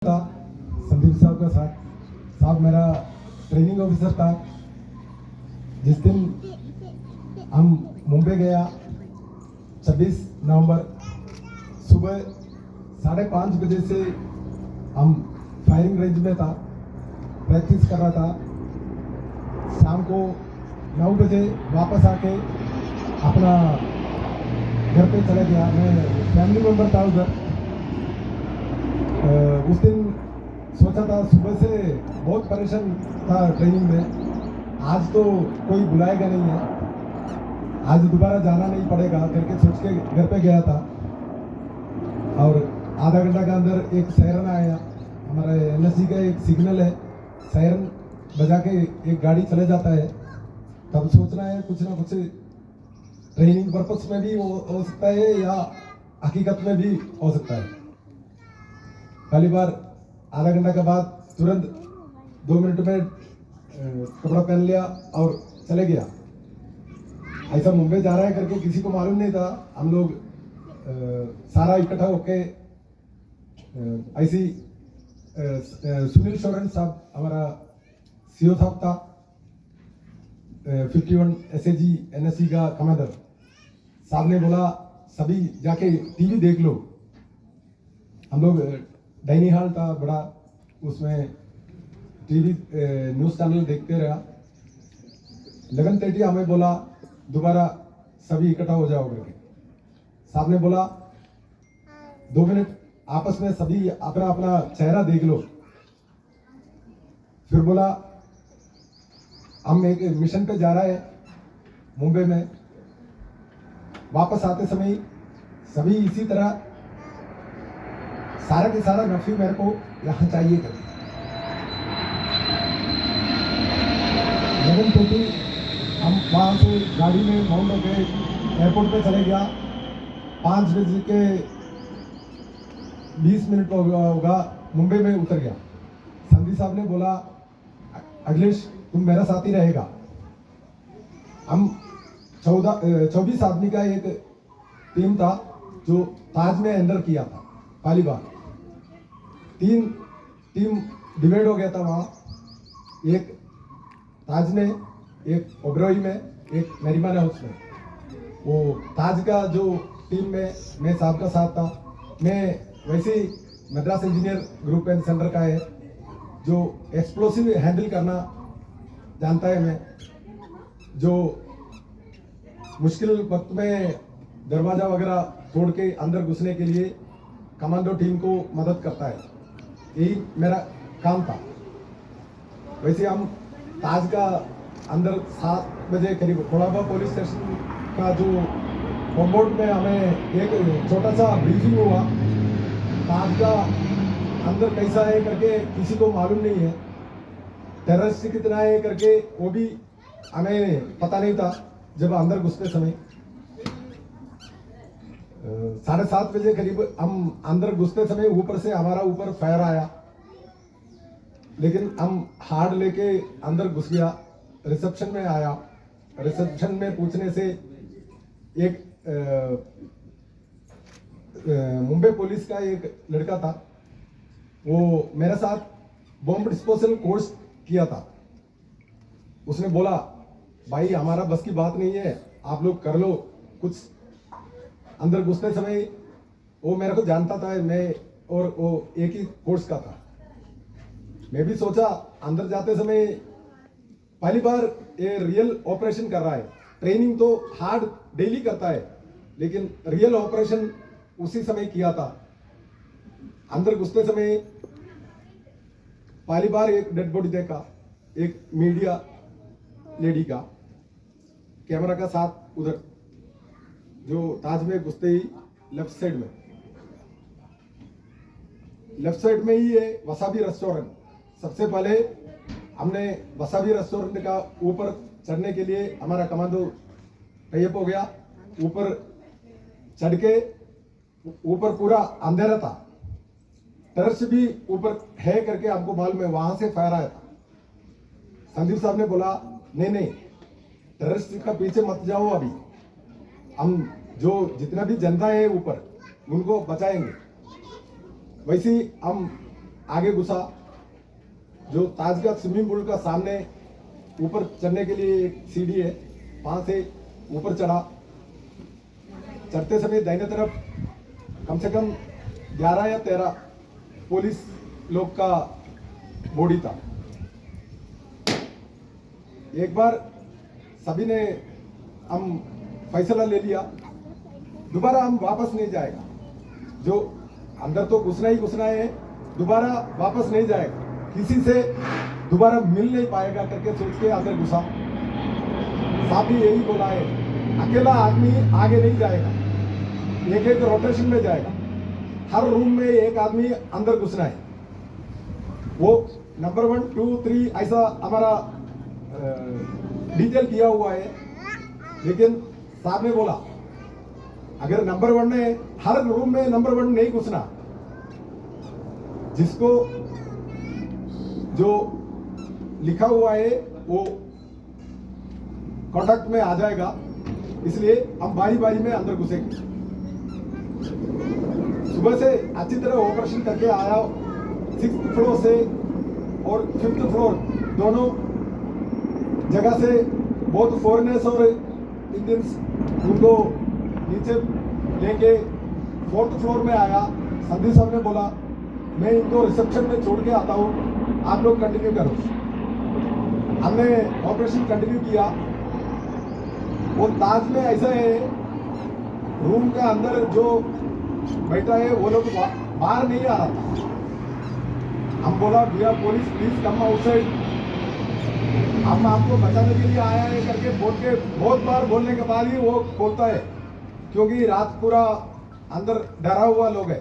था संदीप साहब का साहब मेरा ट्रेनिंग ऑफिसर था। जिस दिन हम मुंबई गया 26 नवंबर सुबह 5:30 बजे से हम फायरिंग रेंज में था, प्रैक्टिस कर रहा था। शाम को 9 बजे वापस आके अपना घर पे चला गया। मैं फैमिली मेंबर था उधर। उस दिन सोचा था, सुबह से बहुत परेशान था ट्रेनिंग में, आज तो कोई बुलाएगा नहीं है, आज दोबारा जाना नहीं पड़ेगा करके सोच के घर पे गया था। और आधा घंटा के अंदर एक सायरन आया, हमारे एनएसजी का एक सिग्नल है, सायरन बजा के एक गाड़ी चले जाता है। तब सोचना है कुछ ना कुछ ट्रेनिंग पर्पस में भी हो सकता है या हकीकत में भी हो सकता है। पहली बार आधा घंटा के बाद तुरंत 2 मिनट में कपड़ा पहन लिया और चले गया। ऐसा मुंबई जा रहा है करके किसी को मालूम नहीं था। हम लोग सारा इकट्ठा होके ऐसी सुनील शोरन साहब हमारा सीओ साहब था, 51 एसएजी एनएससी का कमांडर साहब ने बोला सभी जाके टीवी देख लो। हम लोग डाइनिंग हॉल था बड़ा, उसमें टीवी न्यूज़ चैनल देखते रहा। 11:30 हमें बोला दोबारा सभी इकट्ठा हो जाओ करके। साहब ने बोला 2 मिनट आपस में सभी अपना अपना चेहरा देख लो। फिर बोला हम एक मिशन पे जा रहा है मुंबई में, वापस आते समय सभी इसी तरह सारा के सारा नफी मेरे को यहाँ चाहिए करके। 11:30 हम वहाँ से गाड़ी में माउंट होके एयरपोर्ट पे चले गया। 5 बजे के 20 मिनट होगा मुंबई में उतर गया। संदीप साहब ने बोला अखिलेश तुम मेरा साथी रहेगा। हम 24 आदमी का एक टीम था जो ताज में एंटर किया था पहली बार। 3 टीम डिवाइड हो गया था वहाँ, एक ताज में, एक ओबरॉय में, एक नरीमान हाउस में। वो ताज का जो टीम में मैं साहब का साथ था। मैं वैसे ही Madras engineer group and centre का है जो एक्सप्लोसिव हैंडल करना जानता है। मैं जो मुश्किल वक्त में दरवाजा वगैरह तोड़ के अंदर घुसने के लिए कमांडो टीम को मदद करता है, यही मेरा काम था। वैसे हम ताज का अंदर 7 बजे करीब कोलाबा पुलिस स्टेशन का जो कॉम्पाउंड में हमें एक छोटा सा ब्रीफिंग हुआ। ताज का अंदर कैसा है करके किसी को मालूम नहीं है, टेररिस्ट कितना है करके वो भी हमें पता नहीं था जब अंदर घुसते समय। 7:30 बजे करीब हम अंदर घुसते समय ऊपर से हमारा ऊपर फायर आया, लेकिन हम हार्ड लेके अंदर घुस गया। रिसेप्शन में आया, रिसेप्शन में पूछने से एक मुंबई पुलिस का एक लड़का था, वो मेरे साथ बॉम्ब डिस्पोजल कोर्स किया था। उसने बोला भाई हमारा बस की बात नहीं है, आप लोग कर लो कुछ। अंदर घुसते समय वो मेरे को जानता था, मैं और वो एक ही कोर्स का था। मैं भी सोचा अंदर जाते समय पहली बार ये रियल ऑपरेशन कर रहा है। ट्रेनिंग तो हार्ड डेली करता है, लेकिन रियल ऑपरेशन उसी समय किया था। अंदर घुसते समय पहली बार एक डेड बॉडी देखा, एक मीडिया लेडी का, कैमरा का साथ उधर जो ताज में घुसते ही लेफ्ट साइड में ही है वसाबी रेस्टोरेंट। सबसे पहले हमने वसाबी रेस्टोरेंट का ऊपर चढ़ने के लिए हमारा कमांडो टाइप हो गया। ऊपर चढ़ के ऊपर पूरा अंधेरा था, टेररिस्ट भी ऊपर है करके हमको मालूम है, वहां से फायर आया था। संदीप साहब ने बोला नहीं टेररिस्ट का पीछे मत जाओ, अभी हम जो जितना भी जनता है ऊपर उनको बचाएंगे। वैसे ही हम आगे घुसा, जो ताज का स्विमिंग पूल का सामने ऊपर चढ़ने के लिए एक सीढ़ी है, वहां से ऊपर चढ़ा। चढ़ते समय दाहिने तरफ कम से कम 11 या 13 पुलिस लोग का बॉडी था। एक बार सभी ने हम फैसला ले लिया, दोबारा हम वापस नहीं जाएगा, जो अंदर तो घुसना ही घुसना है, दोबारा वापस नहीं जाएगा, किसी से दोबारा मिल नहीं पाएगा करके सोच के अंदर घुसा। साहब भी यही बोला है, अकेला आदमी आगे नहीं जाएगा, एक एक रोटेशन में जाएगा, हर रूम में एक आदमी अंदर घुसना है। वो नंबर 1, 2, 3 ऐसा हमारा डिटेल किया हुआ है, लेकिन साहब ने बोला अगर नंबर 1 ने हर रूम में नंबर 1 नहीं घुसना, जिसको जो लिखा हुआ है वो कॉन्टैक्ट में आ जाएगा, इसलिए हम बारी बारी में अंदर घुसेंगे। सुबह से अच्छी तरह ऑपरेशन करके आया, 6th फ्लोर से और 5th फ्लोर दोनों जगह से बहुत फॉरेनर्स और इंडियंस उनको नीचे लेके 4th फ्लोर में आया। संदीप साहब ने बोला मैं इनको रिसेप्शन में छोड़ के आता हूँ, आप लोग कंटिन्यू करो। हमने ऑपरेशन कंटिन्यू किया। वो ताज में ऐसा है, रूम का अंदर जो बैठा है वो लोग बाहर नहीं आ रहा था। हम बोला भैया पुलिस प्लीज कम आउटसाइड, हम आपको बचाने के लिए आया है करके बोल के बहुत बार बोलने के बाद ही वो खोलता है, क्योंकि रात पूरा अंदर डरा हुआ लोग है।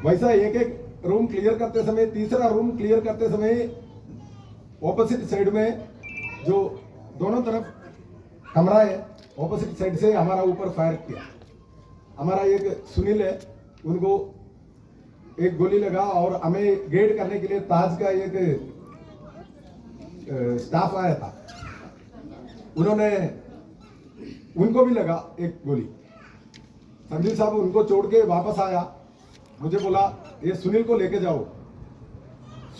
वैसा एक एक रूम क्लियर करते समय, तीसरा रूम क्लियर करते समय ऑपोजिट साइड में जो दोनों तरफ कमरा है, ऑपोजिट साइड से हमारा ऊपर फायर किया। हमारा एक सुनील है, उनको एक गोली लगा और हमें गेट करने के लिए ताज का एक स्टाफ आया था, उनको भी लगा एक गोली। संदीप साहब उनको छोड़ के वापस आया, मुझे बोला ये सुनील को लेके जाओ।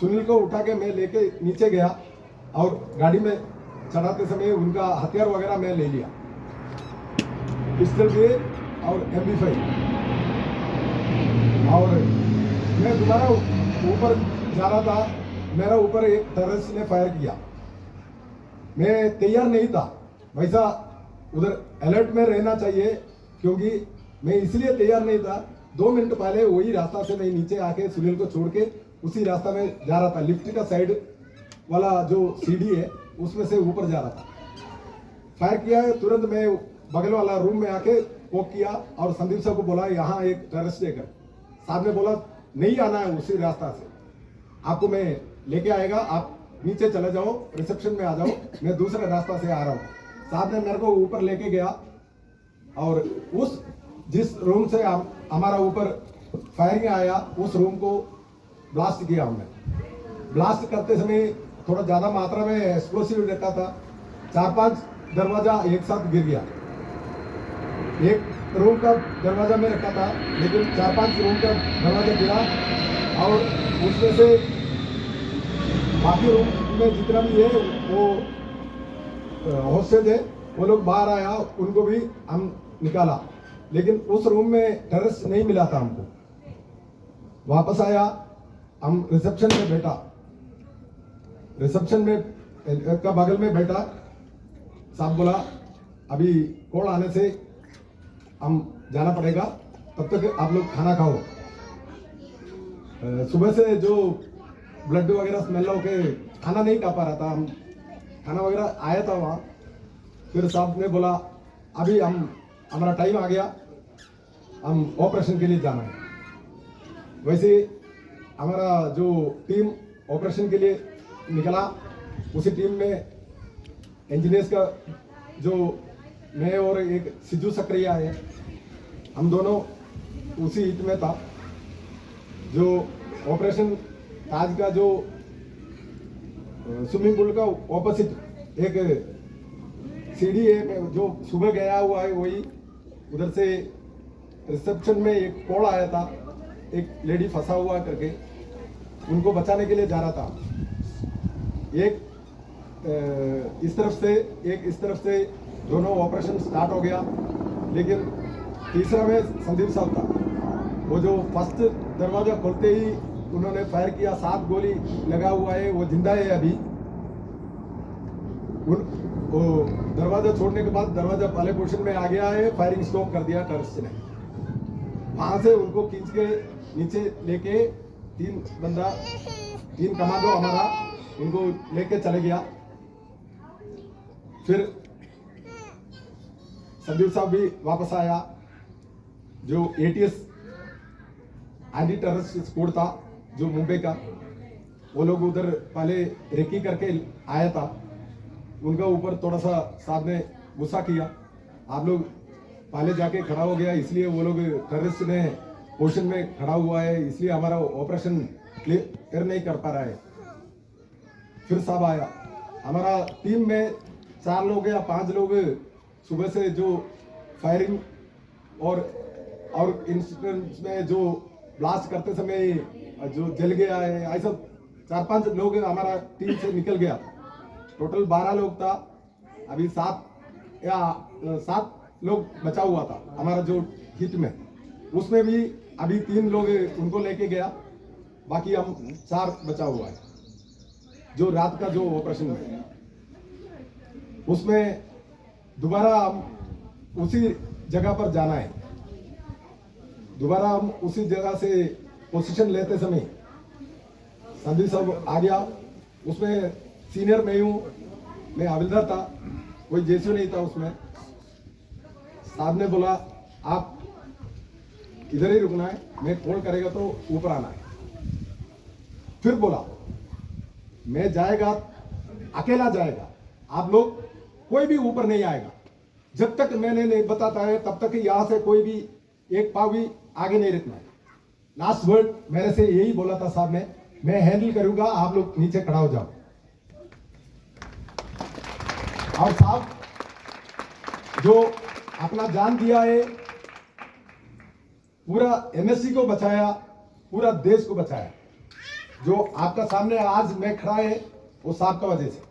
सुनील को उठा के मैं लेके नीचे गया और गाड़ी में चढ़ाते समय उनका हथियार वगैरह मैं ले लिया, पिस्टल भी और MP5, और मैं दोबारा ऊपर जा रहा था। मेरा ऊपर एक टेररिस्ट ने फायर किया, मैं तैयार नहीं था। वैसा उधर अलर्ट में रहना चाहिए, क्योंकि मैं इसलिए तैयार नहीं था, 2 मिनट पहले वही रास्ता से मैं नीचे आके सुनील को छोड़ के उसी रास्ता में जा रहा था। लिफ्ट का साइड वाला जो सीढ़ी है उसमें से ऊपर जा रहा था। फायर किया है, तुरंत मैं बगल वाला रूम में आके पोक किया और संदीप साहब को बोला यहाँ एक टेररिस्ट लेकर। साहब ने बोला नहीं आना है उसी रास्ता से, आपको मैं लेके आएगा, आप नीचे चले जाओ, रिसेप्शन में आ जाओ, मैं दूसरे रास्ता से आ रहा हूँ। साहब ने मेरे को ऊपर लेके गया और उस जिस रूम से हमारा ऊपर फायरिंग आया उस रूम को ब्लास्ट किया हमने। ब्लास्ट करते समय थोड़ा ज़्यादा मात्रा में एक्सप्लोसिव रखा था, 4-5 दरवाजा एक साथ गिर गया। एक रूम का दरवाजा में रखा था, लेकिन 4-5 रूम का दरवाजा गिरा और उसमें से बाकी रूम में जितना भी है वो हॉस्टेज है, वो लोग बाहर आया, उनको भी हम निकाला, लेकिन उस रूम में टेररिस्ट नहीं मिला था हमको। वापस आया, हम रिसेप्शन में बैठा, रिसेप्शन में का बगल में बैठा। साहब बोला अभी कॉल आने से हम जाना पड़ेगा, तब तक आप लोग खाना खाओ। सुबह से जो ब्लड वगैरह स्मेल होके खाना नहीं खा पा रहा था, हम खाना वगैरह आया था वहाँ। फिर साहब ने बोला अभी हमारा टाइम आ गया, हम ऑपरेशन के लिए जाना है। वैसे हमारा जो टीम ऑपरेशन के लिए निकला, उसी टीम में इंजीनियर्स का जो मैं और एक सिद्धू सक्रिया है, हम दोनों उसी हिट में था। जो ऑपरेशन ताज का जो स्विमिंग पूल का ऑपोजिट एक सीढ़ी है, जो सुबह गया हुआ है, वही उधर से रिसेप्शन में एक कॉल आया था, एक लेडी फंसा हुआ करके। उनको बचाने के लिए जा रहा था। एक इस तरफ से एक इस तरफ से, दोनों ऑपरेशन स्टार्ट हो गया। लेकिन तीसरा में संदीप साहब था, वो जो फर्स्ट दरवाजा खोलते ही उन्होंने फायर किया। 7 गोली लगा हुआ है, वो जिंदा है अभी। वो दरवाजा छोड़ने के बाद दरवाजा पहले पोजीशन में आ गया है, फायरिंग स्टॉप कर दिया टेररिस्ट ने। वहां से उनको खींच के नीचे लेके 3 कमांडो हमारा उनको लेके चले गया। फिर संदीप साहब भी वापस आया। जो ATS एंटी टेररिस्ट स्क्वाड था जो मुंबई का, वो लोग उधर पहले रेकी करके आया था। उनका ऊपर थोड़ा सा साहब ने गुस्सा किया, आप लोग पहले जाके खड़ा हो गया, इसलिए वो लोग टेररिस्ट ने पोजीशन में खड़ा हुआ है, इसलिए हमारा ऑपरेशन क्लियर नहीं कर पा रहा है। फिर साहब आया, हमारा टीम में 4 लोग या 5 लोग सुबह से जो फायरिंग और इंसिडेंट्स में जो ब्लास्ट करते समय जो जल गया है, ऐसा 4-5 लोग हमारा टीम से निकल गया। टोटल 12 लोग था, अभी 7 लोग बचा हुआ था हमारा जो हिट में। उसमें भी अभी 3 लोग उनको लेके गया, बाकी हम 4 बचा हुआ है। जो रात का जो ऑपरेशन है उसमें दोबारा हम उसी जगह पर जाना है। दोबारा हम उसी जगह से पोजीशन लेते समय संदीप साहब आ गया। उसमें सीनियर मैं हूँ, मैं हविलदार था, कोई जेसीओ नहीं था उसमें। साहब ने बोला आप इधर ही रुकना है, मैं कॉल करेगा तो ऊपर आना है। फिर बोला मैं जाएगा, अकेला जाएगा, आप लोग कोई भी ऊपर नहीं आएगा, जब तक मैंने नहीं बताता है तब तक यहां से कोई भी एक पाव भी आगे नहीं रखना है। लास्ट वर्ड मेरे से यही बोला था साहब ने, मैं हैंडल करूंगा, आप लोग नीचे खड़ा हो जाओ। और साहब जो अपना जान दिया है, पूरा MSC को बचाया, पूरा देश को बचाया। जो आपका सामने आज मैं खड़ा है वो साहब का वजह से।